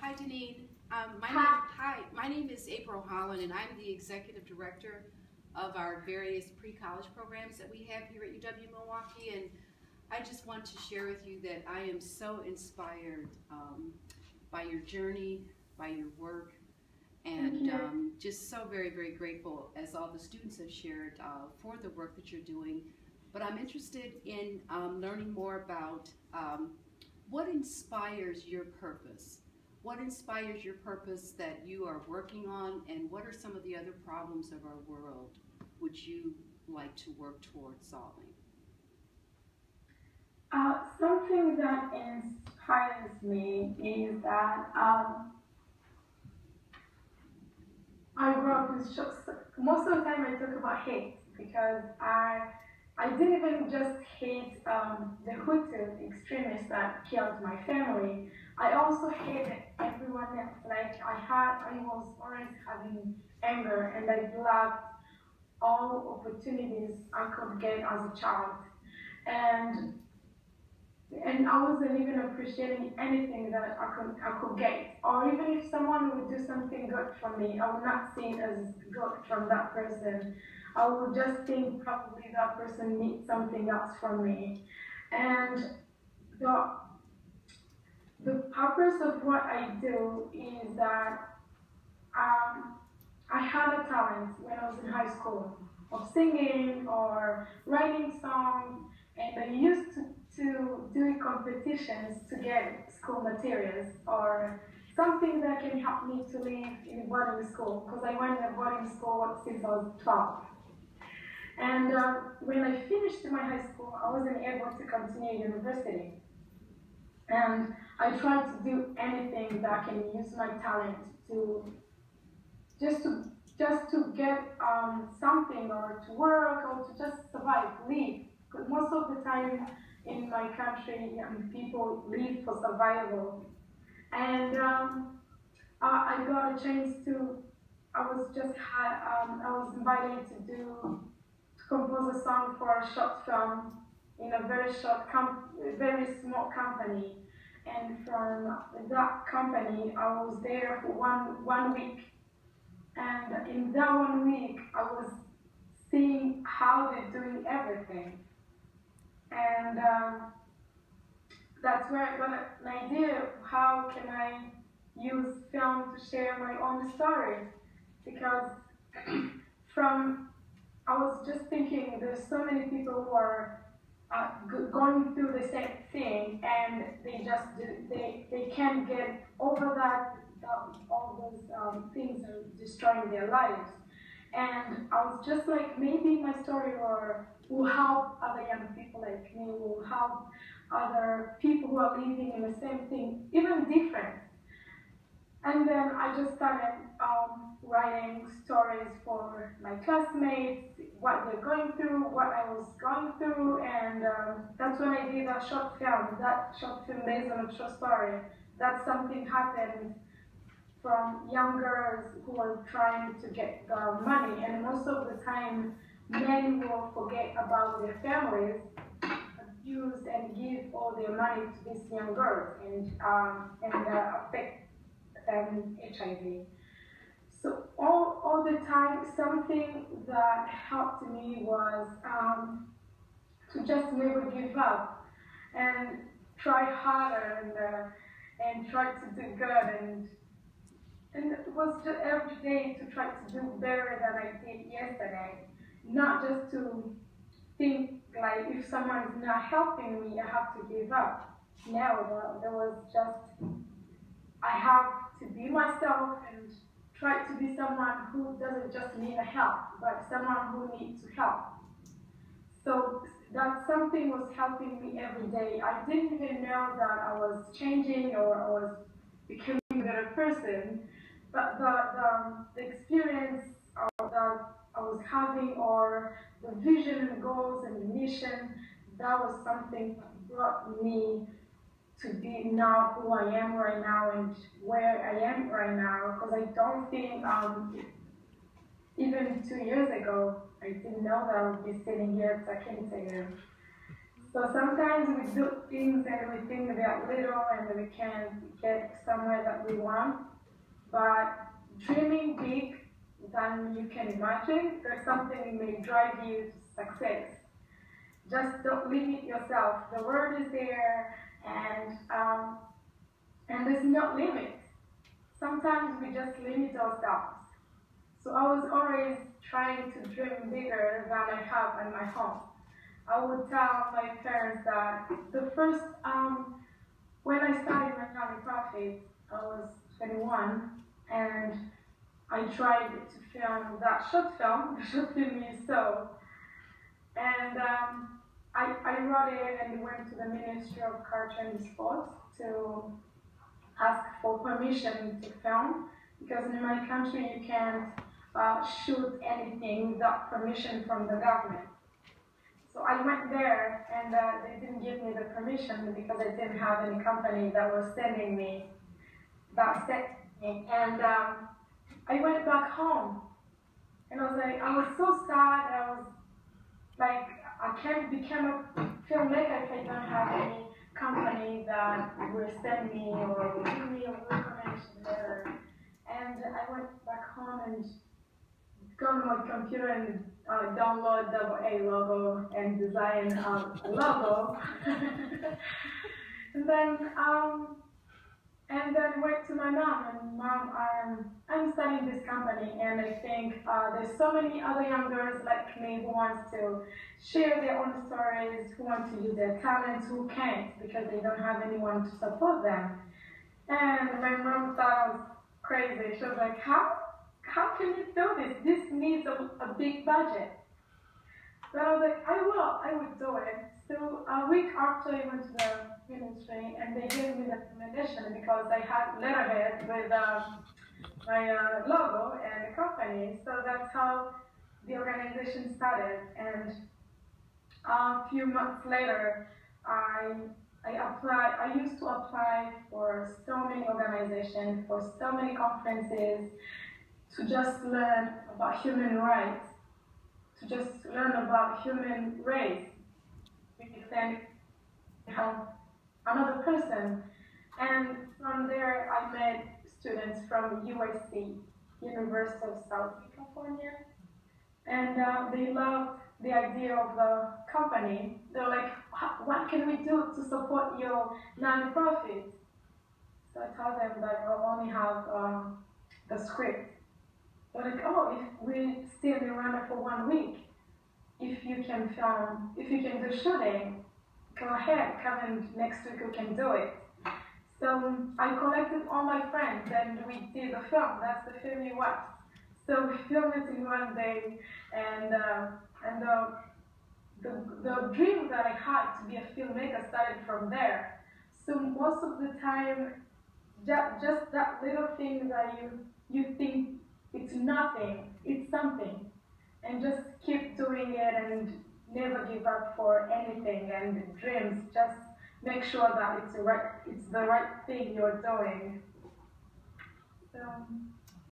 Hi, Deneen. My name is April Holland, and I'm the Executive Director of our various pre-college programs that we have here at UW-Milwaukee. And I just want to share with you that I am so inspired by your journey, by your work, and just so very, very grateful, as all the students have shared, for the work that you're doing. But I'm interested in learning more about what inspires your purpose. What inspires your purpose that you are working on, and what are some of the other problems of our world would you like to work towards solving? Something that inspires me is that I grew up with most of the time I talk about hate, because I didn't even just hate the Hutu extremists that killed my family. I also hated everyone else. Like I was always having anger, and I blocked all opportunities I could get as a child. And I wasn't even appreciating anything that I could get. Or even if someone would do something good for me, I would not see it as good from that person. I would just think probably that person needs something else from me. And the purpose of what I do is that I had a talent when I was in high school of singing or writing songs, and I used to do competitions to get school materials or something that can help me to live in a boarding school, because I went in a boarding school since I was 12. And when I finished my high school, I wasn't able to continue university. And I tried to do anything that I can use my talent to just to get something, or to work, or to just survive, live. Because most of the time in my country, people live for survival. And I got a chance to. I was invited to compose a song for a short film in a very small company. And from that company, I was there for one week. And in that 1 week, I was seeing how they're doing everything. And that's where I got an idea of how can I use film to share my own story. Because I was just thinking, there's so many people who are going through the same thing, and they can't get over that. All those things are destroying their lives. And I was just like, maybe my story will help other young people like me, will help other people who are living in the same thing, even different. And then I just started writing stories for my classmates, what they're going through, what I was going through, and that's when I did a short film. That short film based on a true story. That something happened from young girls who were trying to get money, and most of the time, men will forget about their families, abuse and give all their money to these young girls, and affect HIV. So all the time, something that helped me was to just never give up and try harder and try to do good, and it was just every day to try to do better than I did yesterday. Not just to think like, if someone is not helping me, I have to give up. No, there was just, I have to be myself and try to be someone who doesn't just need a help, but someone who needs to help. So that something was helping me every day. I didn't even know that I was changing or I was becoming a better person, but the experience that I was having, or the vision and goals and the mission, that was something that brought me to be now who I am right now and where I am right now. Because I don't think even 2 years ago, I didn't know that I would be sitting here talking to you. So sometimes we do things and we think they are little and we can't get somewhere that we want. But dreaming big than you can imagine, there's something that may drive you to success. Just don't limit yourself. The word is there, and there's no limit. Sometimes we just limit ourselves. So I was always trying to dream bigger than I have in my home. I would tell my parents that the first, when I started my nonprofit, I was 21, and I tried to film that short film, the short film you saw, and I wrote it and went to the Ministry of Culture and Sports to ask for permission to film, because in my country you can't shoot anything without permission from the government. So I went there, and they didn't give me the permission because I didn't have any company that was sending me that set me. And I went back home, and I was so sad. I was like, I can't become a filmmaker if I don't have any company that will send me or will give me a recommendation letter. And I went back home and go on my computer and download AA logo and design a logo. and then went to my mom, and mom, I'm starting this company, and I think there's so many other young girls like me who wants to share their own stories, who want to use their talents, who can't because they don't have anyone to support them. And my mom thought I was crazy. She was like, how can you do this? This needs a big budget. So I was like, I would do it. So a week after I went to the ministry, and they gave me the recommendation because I had letterhead with my logo and the company. So that's how the organization started. And a few months later, I applied. I used to apply for so many organizations, for so many conferences, to just learn about human rights, to just learn about human race. Then help another person. And from there, I met students from USC, University of Southern California. And they loved the idea of the company. They're like, what can we do to support your nonprofit? So I told them that I only have the script. They're like, oh, if we stay in Rwanda for 1 week, if you can film, if you can do shooting, go ahead, come in next week, we can do it. So I collected all my friends and we did the film. That's the film you watched. So we filmed it in 1 day, and the dream that I had to be a filmmaker started from there. So most of the time, just that little thing that you think it's nothing, it's something. And just keep doing it and never give up for anything, and dreams, just make sure that it's the right thing you're doing. So